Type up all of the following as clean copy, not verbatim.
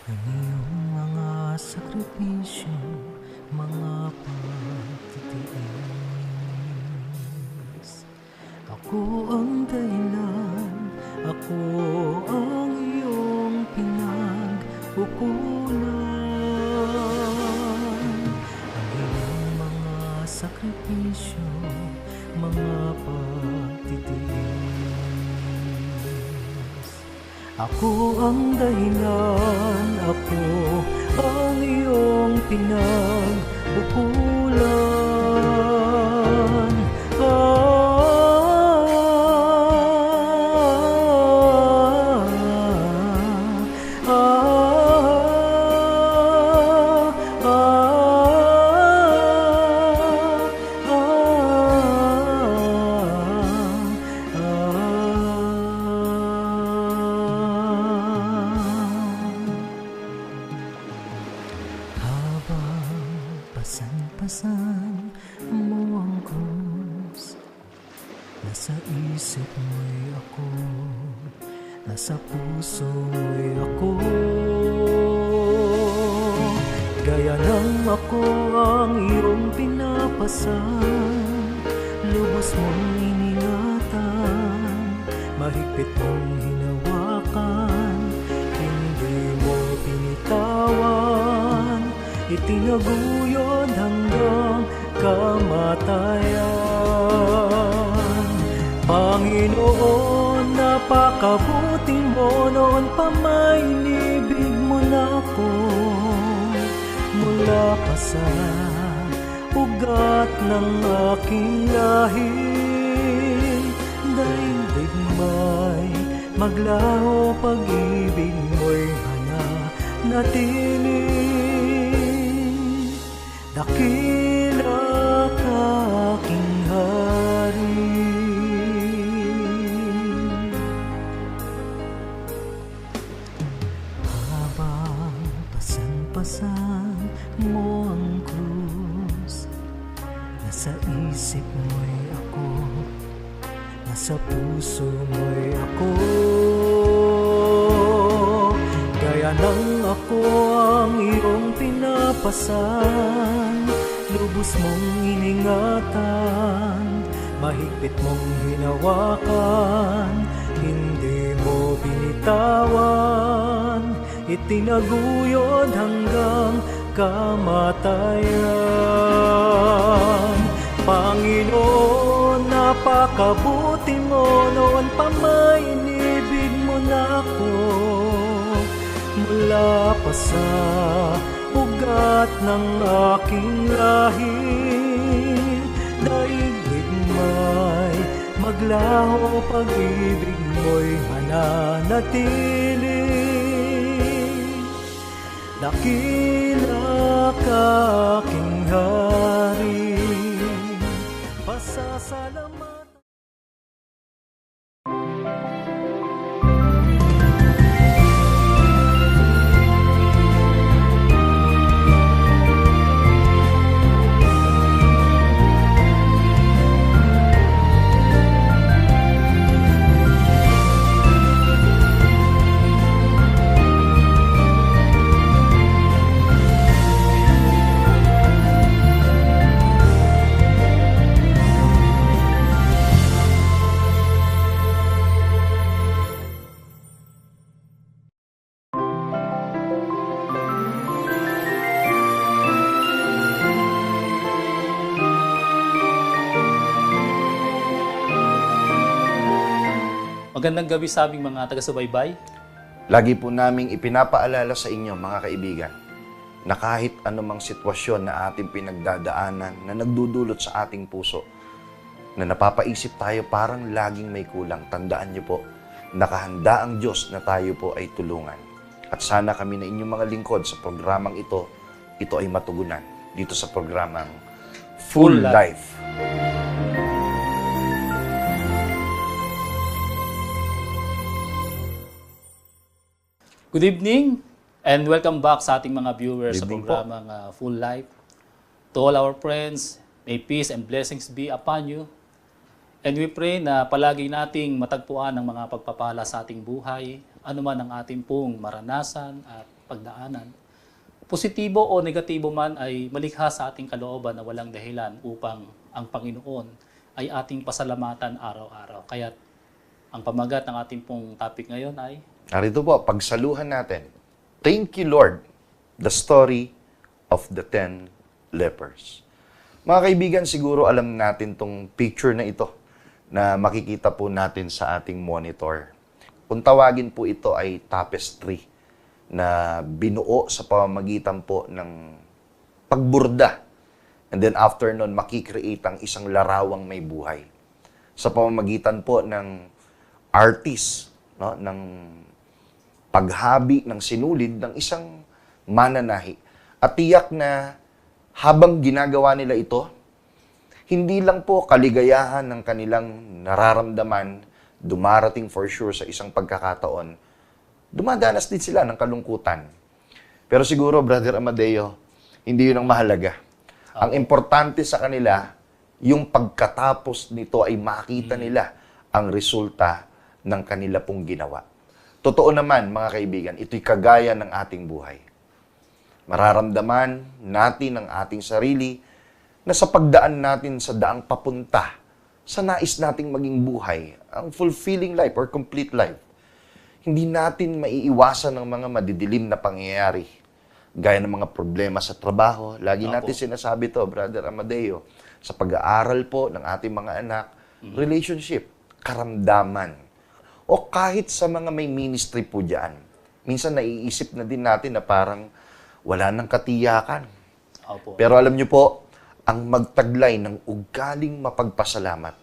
Ang iyong mga sakripisyo, mga pagtitiis. Ako ang dahilan, ako ang iyong pinag-ukulan. Ang iyong mga sakripisyo, mga pagtitiis. Ako ang dahilan, ako ang iyong pinag-ukulan. Habang pasan-pasan mo ang krus, nasa isip mo'y ako, nasa puso mo'y ako. Gaya ng ako ang iyong pinapasan, lubos mong iningatan, mahigpit mong hinawakan, hindi mo pinitawan, itinaguyod hanggang kamatayan. Panginoon, napakabuti mo, noon pa may inibig mo na ako. Mula pa sa ugat ng aking lahi, daigdig may maglaho, pag-ibig mo'y hananatili. Dakila ka aking hari. Habang pasan-pasan mo ang krus, nasa isip mo'y ako, nasa puso mo'y ako. Gaya ng ako ang iyong pinapasan, lubos mong iningatan, mahigpit mong hinawakan, hindi mo binitawan, itinaguyod hanggang kamatayan. Panginoon, napakabuti mo, noon pa may inibig mo na ako. Mula pa sa ugat ng aking lahi, daigdig may maglaho, pag-ibig mo'y mananatili. Dakila ka aking hari, pasasalamat. Magandang gabi sa aming mga taga-subaybay. Lagi po naming ipinapaalala sa inyo, mga kaibigan, na kahit anumang sitwasyon na ating pinagdadaanan na nagdudulot sa ating puso, na napapaisip tayo parang laging may kulang, tandaan niyo po, nakahanda ang Diyos na tayo po ay tulungan. At sana kami na inyong mga lingkod sa programang ito ay matugunan dito sa programang Full Life. Good evening and welcome back sa ating mga viewers sa Evening programang Full Life. To all our friends, may peace and blessings be upon you. And we pray na palagi nating matagpuan ang mga pagpapala sa ating buhay, anuman ang ating pong maranasan at pagdaanan. Positibo o negatibo man ay malikha sa ating kalooban na walang dahilan upang ang Panginoon ay ating pasalamatan araw-araw. Kaya ang pamagat ng ating pong topic ngayon ay Narito po, pagsaluhan natin. Thank you, Lord, the story of the 10 lepers. Mga kaibigan, siguro alam natin tong picture na ito na makikita po natin sa ating monitor. Kung tawagin po ito ay tapestry na binuo sa pamamagitan po ng pagburda. And then after nun, makikreate ang isang larawang may buhay. Sa pamamagitan po ng artist, no, ng paghabi ng sinulid ng isang mananahi. At tiyak na habang ginagawa nila ito, hindi lang po kaligayahan ng kanilang nararamdaman, dumarating for sure sa isang pagkakataon, dumadanas din sila ng kalungkutan. Pero siguro, Brother Amadeo, hindi yun ang mahalaga. Ang importante sa kanila, yung pagkatapos nito ay makita nila ang resulta ng kanila pong ginawa. Totoo naman, mga kaibigan, ito'y kagaya ng ating buhay. Mararamdaman natin ang ating sarili na sa pagdaan natin sa daang papunta sa nais nating maging buhay, ang fulfilling life or complete life. Hindi natin maiiwasan ng mga madidilim na pangyayari. Gaya ng mga problema sa trabaho. Lagi natin sinasabi to, Brother Amadeo, sa pag-aaral po ng ating mga anak, relationship, karamdaman. O kahit sa mga may ministry po dyan. Minsan naiisip na din natin na parang wala nang katiyakan. Opo. Pero alam niyo po, ang magtaglay ng ugaling mapagpasalamat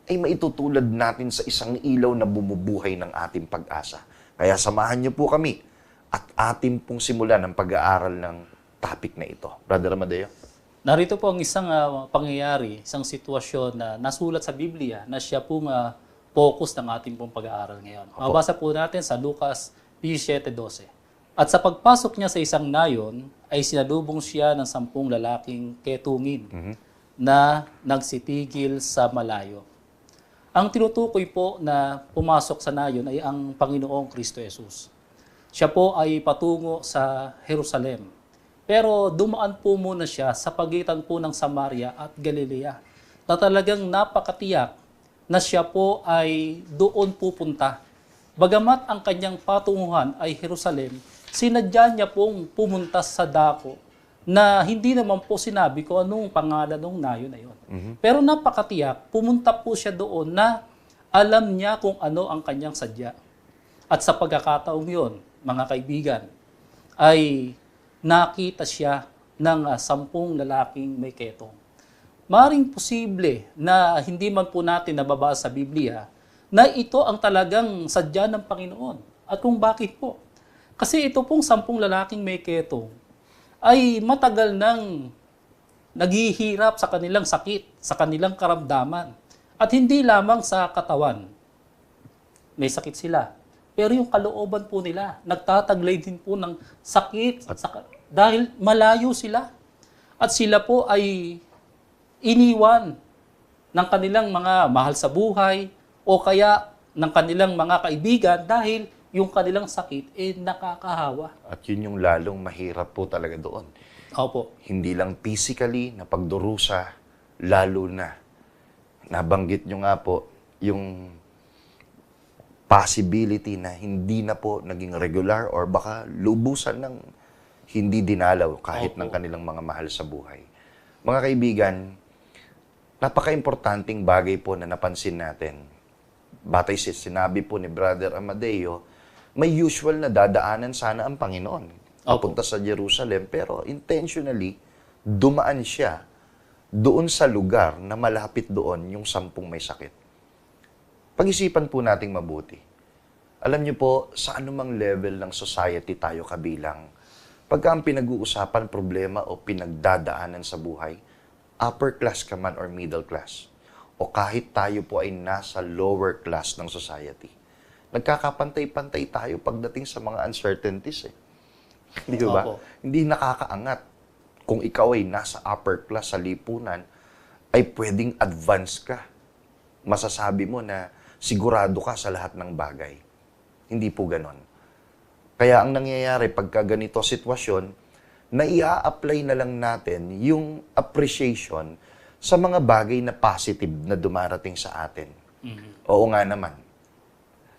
ay maitutulad natin sa isang ilaw na bumubuhay ng ating pag-asa. Kaya samahan niyo po kami at atin pong simulan ang pag-aaral ng topic na ito. Brother Amadeo? Narito po ang isang pangyayari, isang sitwasyon na nasulat sa Biblia na siya pong focus ng ating pong pag-aaral ngayon. Mabasa po natin sa Lucas 17:12. At sa pagpasok niya sa isang nayon, ay sinalubong siya ng 10 lalaking ketungin na nagsitigil sa malayo. Ang tinutukoy po na pumasok sa nayon ay ang Panginoong Kristo Jesus. Siya po ay patungo sa Jerusalem. Pero dumaan po muna siya sa pagitan po ng Samaria at Galilea na talagang napakatiyak na siya po ay doon pupunta. Bagamat ang kanyang patunguhan ay Jerusalem, sinadya niya pong pumunta sa dako na hindi naman po sinabi ko anong pangalan ng nayon na yun. Pero napakatiyak, pumunta po siya doon na alam niya kung ano ang kanyang sadya. At sa pagkakataong yun, mga kaibigan, ay nakita siya ng 10 lalaking may ketong. Maring posible na hindi man po natin nababasa sa Biblia na ito ang talagang sadya ng Panginoon. At kung bakit po? Kasi ito pong 10 lalaking may ketong ay matagal nang naghihirap sa kanilang sakit, sa kanilang karamdaman. At hindi lamang sa katawan. May sakit sila. Pero yung kalooban po nila, nagtataglay din po ng sakit dahil malayo sila. At sila po ay iniwan ng kanilang mga mahal sa buhay o kaya ng kanilang mga kaibigan dahil yung kanilang sakit nakakahawa. At yun yung lalong mahirap po talaga doon. Opo. Hindi lang physically na pagdurusa, lalo na. Nabanggit nyo nga po yung possibility na hindi na po naging regular or baka lubusan ng hindi dinalaw kahit ng kanilang mga mahal sa buhay. Mga kaibigan, napaka-importanting bagay po na napansin natin. Batay sa sinabi po ni Brother Amadeo, may usual na dadaanan sana ang Panginoon. Papunta sa Jerusalem, pero intentionally, dumaan siya doon sa lugar na malapit doon yung 10 may sakit. Pag-isipan po nating mabuti. Alam niyo po, sa anumang level ng society tayo kabilang, pagka ang pinag-uusapan problema o pinagdadaanan sa buhay, upper class ka man or middle class, o kahit tayo po ay nasa lower class ng society, nagkakapantay-pantay tayo pagdating sa mga uncertainties. Di ba? Hindi nakakaangat. Kung ikaw ay nasa upper class sa lipunan, ay pwedeng advance ka. Masasabi mo na sigurado ka sa lahat ng bagay. Hindi po ganon. Kaya ang nangyayari pagka ganito sitwasyon, na ia-apply na lang natin yung appreciation sa mga bagay na positive na dumarating sa atin. Oo nga naman.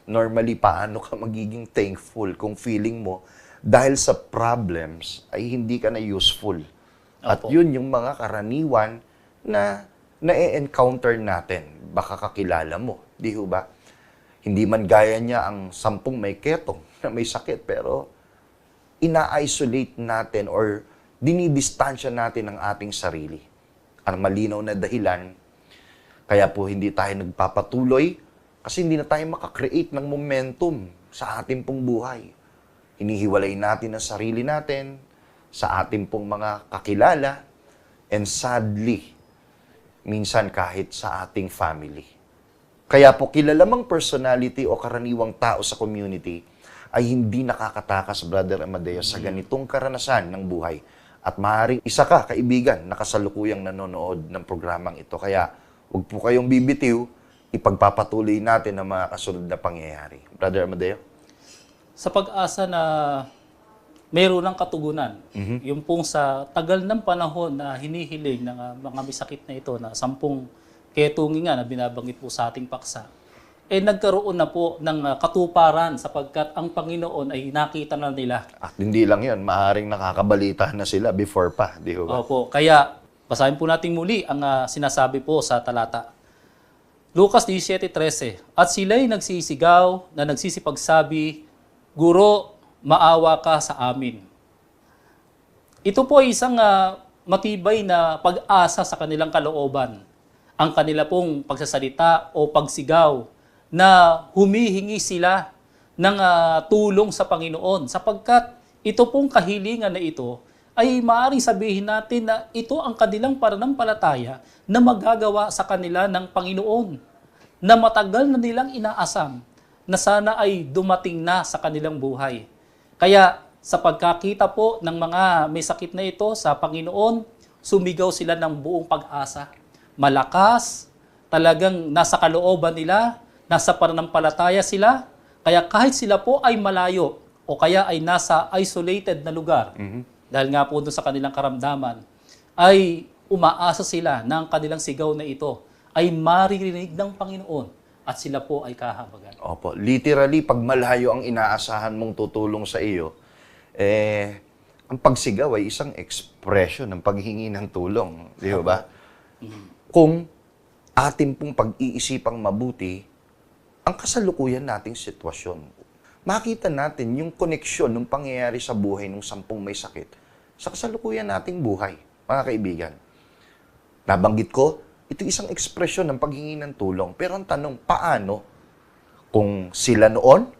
Normally, paano ka magiging thankful kung feeling mo dahil sa problems ay hindi ka na useful? At Opo. yun yung mga karaniwan na na-encounter natin. Baka kakilala mo, di ho ba? Hindi man gaya niya ang 10 may ketong na may sakit, pero ina-isolate natin or dinidistansya natin ang ating sarili. Ang malinaw na dahilan, kaya po hindi tayo nagpapatuloy kasi hindi na tayo makakreate ng momentum sa ating pong buhay. Hinihiwalay natin ang sarili natin sa ating pong mga kakilala and sadly, minsan kahit sa ating family. Kaya po kilalamang personality o karaniwang tao sa community ay hindi nakakatakas, Brother Amadeo, sa ganitong karanasan ng buhay. At maaaring isa ka, kaibigan, na kasalukuyang nanonood ng programang ito. Kaya huwag po kayong bibitiw, ipagpapatuloy natin ang mga kasunod na pangyayari. Brother Amadeo? Sa pag-asa na mayroon ng katugunan, yung pong sa tagal ng panahon na hinihiling ng mga may sakit na ito, na 10 ketungi nga na binabanggit po sa ating paksa, nagkaroon na po ng katuparan sapagkat ang Panginoon ay nakita na nila. At hindi lang yun, maaaring nakakabalita na sila before pa, di ba? Opo, kaya basahin po natin muli ang sinasabi po sa talata. Lucas 17:13, At sila'y nagsisigaw na nagsisipagsabi, Guro, maawa ka sa amin. Ito po ay isang matibay na pag-asa sa kanilang kalooban. Ang kanila pong pagsasalita o pagsigaw na humihingi sila ng tulong sa Panginoon sapagkat ito pong kahilingan na ito ay maaaring sabihin natin na ito ang kanilang pananampalataya na magagawa sa kanila ng Panginoon na matagal na nilang inaasam na sana ay dumating na sa kanilang buhay. Kaya sa pagkakita po ng mga may sakit na ito sa Panginoon, sumigaw sila ng buong pag-asa. Malakas, talagang nasa kalooban nila, nasa pananampalataya sila, kaya kahit sila po ay malayo o kaya ay nasa isolated na lugar, dahil nga po doon sa kanilang karamdaman, ay umaasa sila na ang kanilang sigaw na ito ay maririnig ng Panginoon at sila po ay kahabagan. Opo, literally, pag malayo ang inaasahan mong tutulong sa iyo, ang pagsigaw ay isang expression ng paghingi ng tulong. Di ba? Kung atin pong pag-iisipang mabuti, ang kasalukuyan nating sitwasyon. Makita natin yung koneksyon ng pangyayari sa buhay ng 10 may sakit sa kasalukuyan nating buhay, mga kaibigan. Nabanggit ko, ito isang ekspresyon ng paghingi ng tulong. Pero ang tanong, paano? Kung sila noon,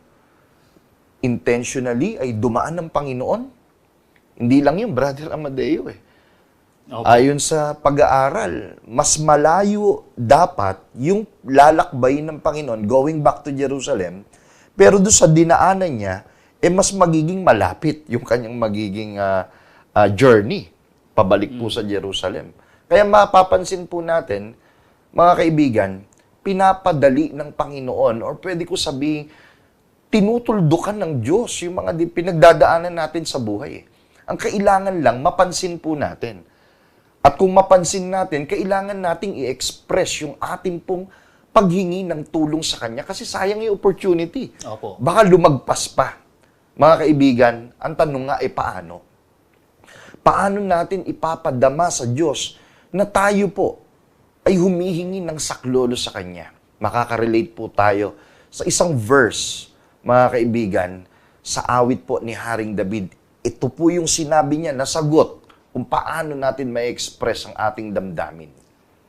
intentionally ay dumaan ng Panginoon, hindi lang yung Brother Amadeo Opo. Ayon sa pag-aaral, mas malayo dapat yung lalakbay ng Panginoon going back to Jerusalem, pero doon sa dinaanan niya, mas magiging malapit yung kanyang magiging journey pabalik po sa Jerusalem. Kaya mapapansin po natin, mga kaibigan, pinapadali ng Panginoon or pwede ko sabihin, tinutuldukan ng Diyos yung mga pinagdadaanan natin sa buhay. Ang kailangan lang, mapansin po natin. At kung mapansin natin, kailangan nating i-express yung ating pong paghingi ng tulong sa Kanya kasi sayang yung opportunity. Opo. Baka lumagpas pa. Mga kaibigan, ang tanong nga ay paano? Paano natin ipapadama sa Diyos na tayo po ay humihingi ng saklolo sa Kanya? Makaka-relate po tayo sa isang verse, mga kaibigan, sa awit po ni Haring David. Ito po yung sinabi niya na sagot kung paano natin ma-express ang ating damdamin.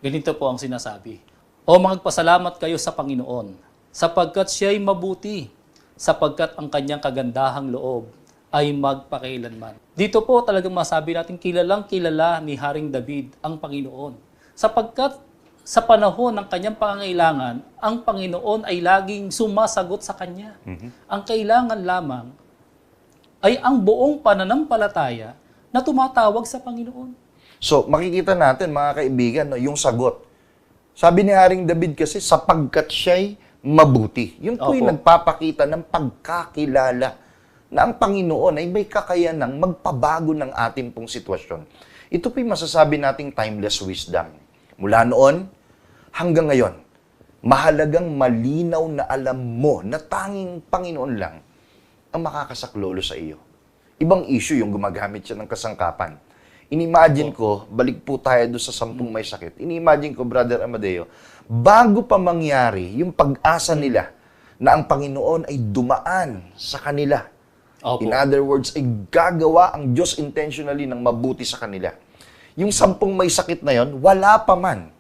Ganito po ang sinasabi. O magpasalamat kayo sa Panginoon, sapagkat siya'y mabuti, sapagkat ang kanyang kagandahang loob ay magpakailanman. Dito po talagang masabi natin kilalang kilala ni Haring David ang Panginoon. Sapagkat sa panahon ng kanyang pangangailangan, ang Panginoon ay laging sumasagot sa kanya. Ang kailangan lamang ay ang buong pananampalataya na tumatawag sa Panginoon. So, makikita natin, mga kaibigan, no, yung sagot. Sabi ni Haring David kasi, sapagkat siya'y mabuti. Yun po yung nagpapakita ng pagkakilala na ang Panginoon ay may kakayanang magpabago ng ating pong sitwasyon. Ito po'y masasabi nating timeless wisdom. Mula noon hanggang ngayon, mahalagang malinaw na alam mo na tanging Panginoon lang ang makakasaklolo sa iyo. Ibang issue yung gumagamit siya ng kasangkapan. Inimagine ko, balik po tayo doon sa 10 may sakit. Inimagine ko, Brother Amadeo, bago pa mangyari yung pag-asa nila na ang Panginoon ay dumaan sa kanila. Opo. In other words, ay gagawa ang Diyos intentionally ng mabuti sa kanila. Yung 10 may sakit na yon, wala pa man.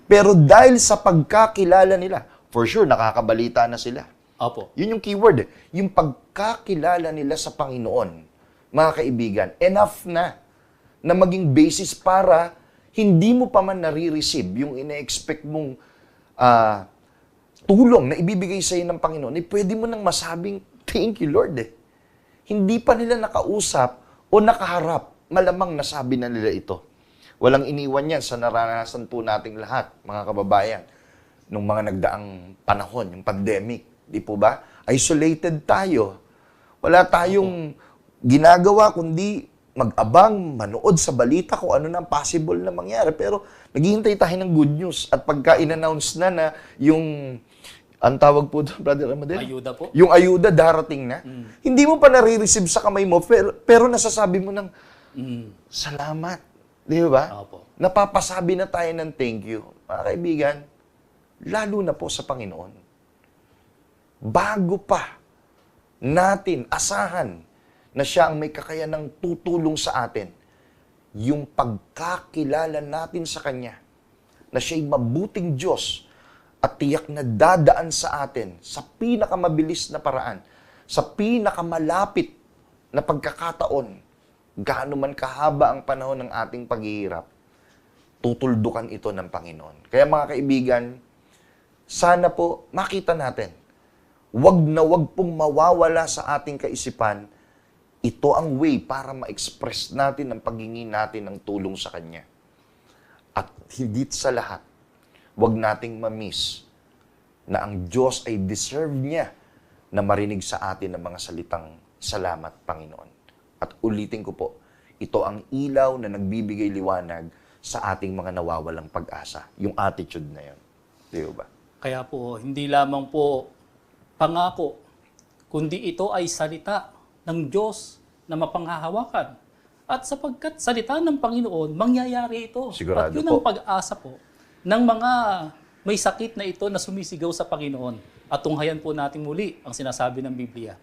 Pero dahil sa pagkakilala nila, for sure, nakakabalita na sila. Opo. Yun yung keyword. Yung pagkakilala nila sa Panginoon, mga kaibigan, enough na maging basis para hindi mo pa man nare-receive yung ina-expect mong tulong na ibibigay sa iyo ng Panginoon, eh, pwede mo nang masabing, thank you, Lord. Hindi pa nila nakausap o nakaharap, malamang nasabi na nila ito. Walang iniwan yan sa naranasan po nating lahat, mga kababayan, nung mga nagdaang panahon, yung pandemic. Di po ba? Isolated tayo. Wala tayong ginagawa kundi mag-abang, manood sa balita kung ano na possible na mangyari. Pero naghihintay tayo ng good news. At pagka in-announce na yung, ang tawag po doon, Brother Amadeo? Ayuda po. Yung ayuda darating na. Hindi mo pa nare-receive sa kamay mo, pero nasasabi mo ng, salamat. Di ba? Opo. Napapasabi na tayo ng thank you. Mga kaibigan, lalo na po sa Panginoon. Bago pa natin asahan na siya ang may kakayanang tutulong sa atin, yung pagkakilala natin sa Kanya, na siya'y mabuting Diyos at tiyak na dadaan sa atin sa pinakamabilis na paraan, sa pinakamalapit na pagkakataon, gaano man kahaba ang panahon ng ating paghihirap, tutuldukan ito ng Panginoon. Kaya mga kaibigan, sana po makita natin, wag na wag pong mawawala sa ating kaisipan, ito ang way para ma-express natin ang paghingi natin ng tulong sa Kanya. At higit sa lahat, wag nating ma-miss na ang Diyos ay deserve niya na marinig sa atin ang mga salitang salamat, Panginoon. At ulitin ko po, ito ang ilaw na nagbibigay liwanag sa ating mga nawawalang pag-asa. Yung attitude na yun. Di ba? Kaya po, hindi lamang po pangako, kundi ito ay salita ng Diyos na mapanghahawakan. At sapagkat salita ng Panginoon, mangyayari ito. Sigurado At yun po. ang pag-asa po ng mga may sakit na ito na sumisigaw sa Panginoon. At tunghayan po natin muli ang sinasabi ng Biblia.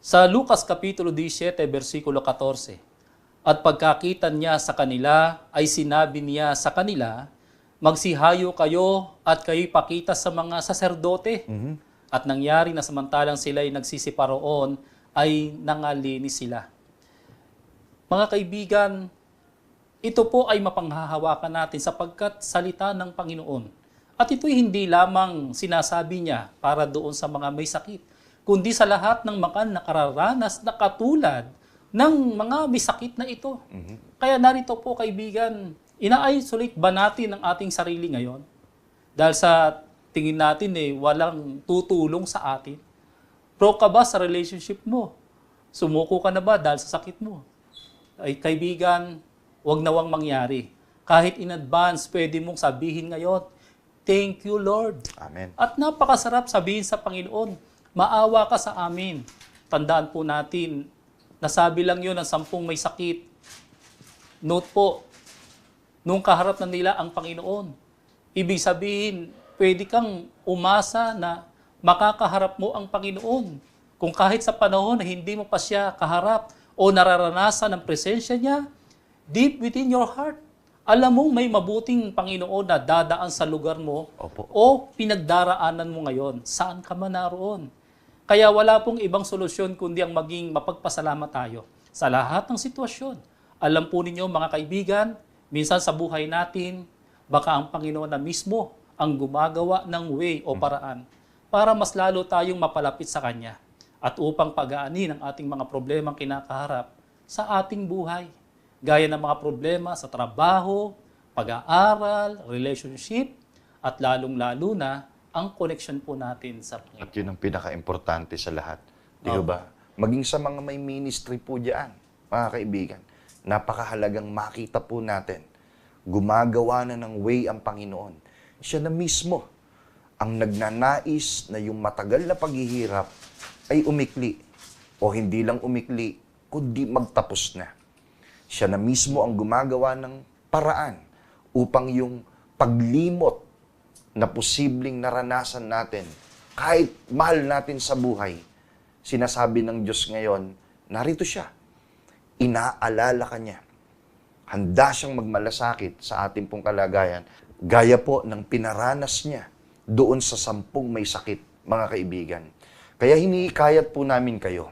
Sa Lucas Kapitulo 17, versikulo 14, at pagkakita niya sa kanila, ay sinabi niya sa kanila, magsihayo kayo at kayo'y pakita sa mga saserdote. At nangyari na samantalang sila'y nagsisiparoon, ay nangalinis sila. Mga kaibigan, ito po ay mapanghahawakan natin sapagkat salita ng Panginoon. At ito'y hindi lamang sinasabi niya para doon sa mga may sakit, kundi sa lahat ng mga nakararanas na katulad ng mga may sakit na ito. Kaya narito po kaibigan, ina-isolate ba natin ang ating sarili ngayon? Dahil sa tingin natin walang tutulong sa atin. Pro ka ba sa relationship mo? Sumuko ka na ba dahil sa sakit mo? Ay kaibigan, wag nawang mangyari. Kahit in advance, pwede mong sabihin ngayon, thank you Lord. Amen. At napakasarap sabihin sa Panginoon, maawa ka sa amin. Tandaan po natin, nasabi lang yun ng 10 may sakit. Note po, nung kaharap na nila ang Panginoon, ibig sabihin, pwede kang umasa na makakaharap mo ang Panginoon. Kung kahit sa panahon na hindi mo pa siya kaharap o nararanasan ang presensya niya, deep within your heart, alam mong may mabuting Panginoon na dadaan sa lugar mo. Opo. O pinagdaraanan mo ngayon, saan ka man naroon. Kaya wala pong ibang solusyon kundi ang maging mapagpasalamat tayo sa lahat ng sitwasyon. Alam po ninyo mga kaibigan, minsan sa buhay natin, baka ang Panginoon na mismo ang gumagawa ng way o paraan para mas lalo tayong mapalapit sa Kanya at upang pag-aanin ang ating mga problemang kinakaharap sa ating buhay. Gaya ng mga problema sa trabaho, pag-aaral, relationship, at lalong-lalo na ang connection po natin sa Panginoon. At yun ang pinaka-importante sa lahat. Di Opo. ba? maging sa mga may ministry po diyan, mga kaibigan. Napakahalagang makita po natin, gumagawa na ng way ang Panginoon. Siya na mismo ang nagnanais na yung matagal na paghihirap ay umikli. O hindi lang umikli, kundi magtapos na. Siya na mismo ang gumagawa ng paraan upang yung paglimot na posibleng naranasan natin, kahit mahal natin sa buhay, sinasabi ng Diyos ngayon, narito siya. Inaalala ka niya. Handa siyang magmalasakit sa ating pong kalagayan, gaya po ng pinaranas niya doon sa 10 may sakit, mga kaibigan. Kaya hinihikayat po namin kayo.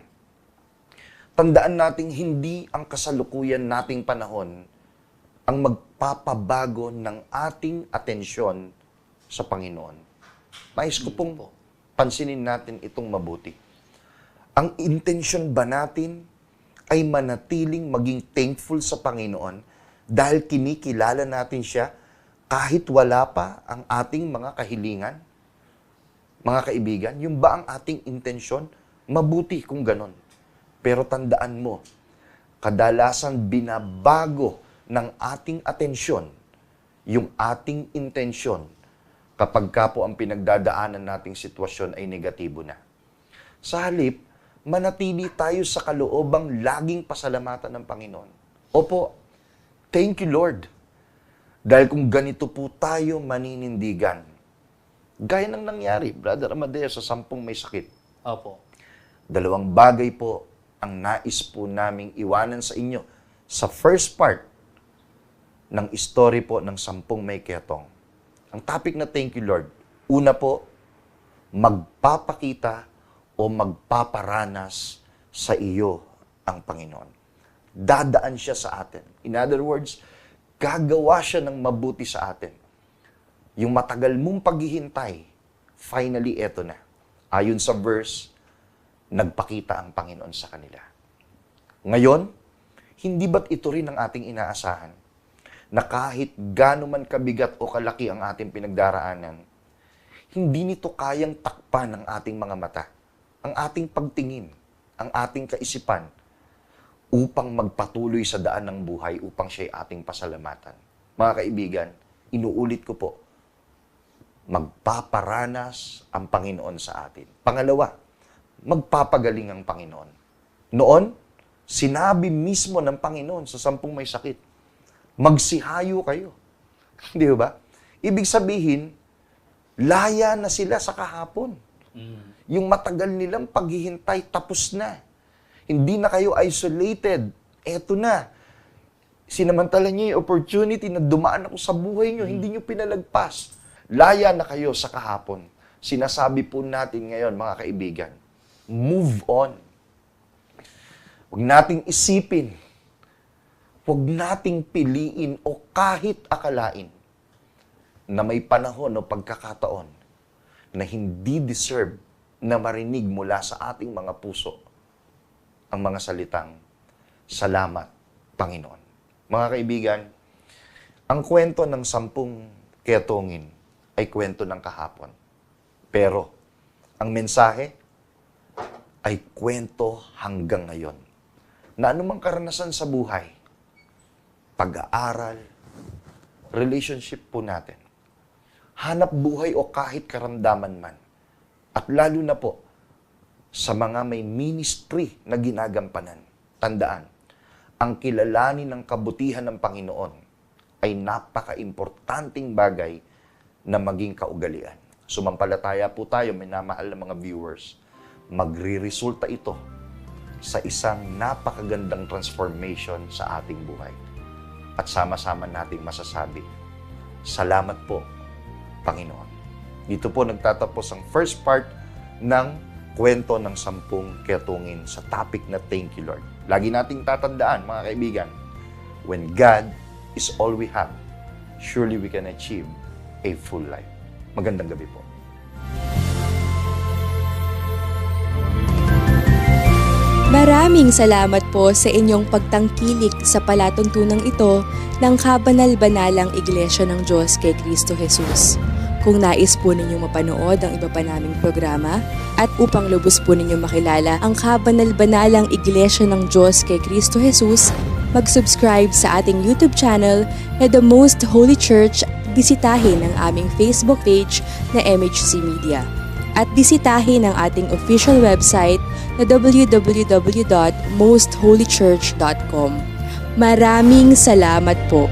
Tandaan nating hindi ang kasalukuyan nating panahon ang magpapabago ng ating atensyon sa Panginoon. Nais ko pong pansinin natin itong mabuti. Ang intensyon ba natin ay manatiling maging thankful sa Panginoon dahil kinikilala natin siya kahit wala pa ang ating mga kahilingan? Mga kaibigan, yung ba ang ating intensyon? Mabuti kung ganon. Pero tandaan mo, kadalasan binabago ng ating atensyon yung ating intensyon kapag ka po ang pinagdadaanan nating sitwasyon ay negatibo na. Sa halip, manatili tayo sa kaloobang laging pasalamatan ng Panginoon. Opo, thank you Lord. Dahil kung ganito po tayo maninindigan, gaya ng nangyari, Brother Amadeo, sa 10 may sakit. Opo. 2 bagay po ang nais po naming iwanan sa inyo sa first part ng story po ng 10 may ketong. Ang topic na thank you Lord, una po, magpapakita o magpaparanas sa iyo ang Panginoon. Dadaan siya sa atin. In other words, gagawa siya ng mabuti sa atin. Yung matagal mong paghihintay, finally, eto na. Ayon sa verse, nagpakita ang Panginoon sa kanila. Ngayon, hindi ba't ito rin ang ating inaasahan? Na kahit gaano man kabigat o kalaki ang ating pinagdaraanan, hindi nito kayang takpan ang ating mga mata, ang ating pagtingin, ang ating kaisipan, upang magpatuloy sa daan ng buhay, upang siya'y ating pasalamatan. Mga kaibigan, inuulit ko po, magpaparanas ang Panginoon sa atin. Pangalawa, magpapagaling ang Panginoon. Noon, sinabi mismo ng Panginoon sa 10 may sakit, magsihayo kayo. Di ba? Ibig sabihin, laya na sila sa kahapon. Yung matagal nilang paghihintay, tapos na. Hindi na kayo isolated. Eto na. Sinamantala niyo yung opportunity na dumaan ako sa buhay niyo, hindi niyo pinalagpas. Laya na kayo sa kahapon. Sinasabi po natin ngayon, mga kaibigan, move on. Huwag nating isipin, huwag nating piliin o kahit akalain na may panahon o pagkakataon na hindi deserve na marinig mula sa ating mga puso ang mga salitang, salamat, Panginoon. Mga kaibigan, ang kwento ng 10 ketongin ay kwento ng kahapon. Pero, ang mensahe ay kwento hanggang ngayon. Na anumang karanasan sa buhay, pag-aaral, relationship po natin, hanap buhay o kahit karamdaman man, at lalo na po sa mga may ministry na ginagampanan, tandaan, ang kilalanin ng kabutihan ng Panginoon ay napaka-importanting bagay na maging kaugalian. Sumampalataya po tayo, minamahal na mga viewers, magre-resulta ito sa isang napakagandang transformation sa ating buhay. At sama-sama nating masasabi, salamat po, Panginoon. Dito po nagtatapos ang first part ng kwento ng 10 ketungin sa topic na thank you, Lord. Lagi nating tatandaan, mga kaibigan, when God is all we have, surely we can achieve a full life. Magandang gabi po. Maraming salamat po sa inyong pagtangkilik sa palatuntunang ito ng Kabanal-Banalang Iglesia ng Diyos kay Kristo Jesus. Kung nais po ninyong mapanood ang iba pa naming programa, At upang lubos po ninyo makilala ang kabanal-banalang Iglesia ng Diyos kay Kristo Jesus, mag-subscribe sa ating YouTube channel na The Most Holy Church. Bisitahin ang aming Facebook page na MHC Media. At bisitahin ang ating official website na www.mostholychurch.com. Maraming salamat po!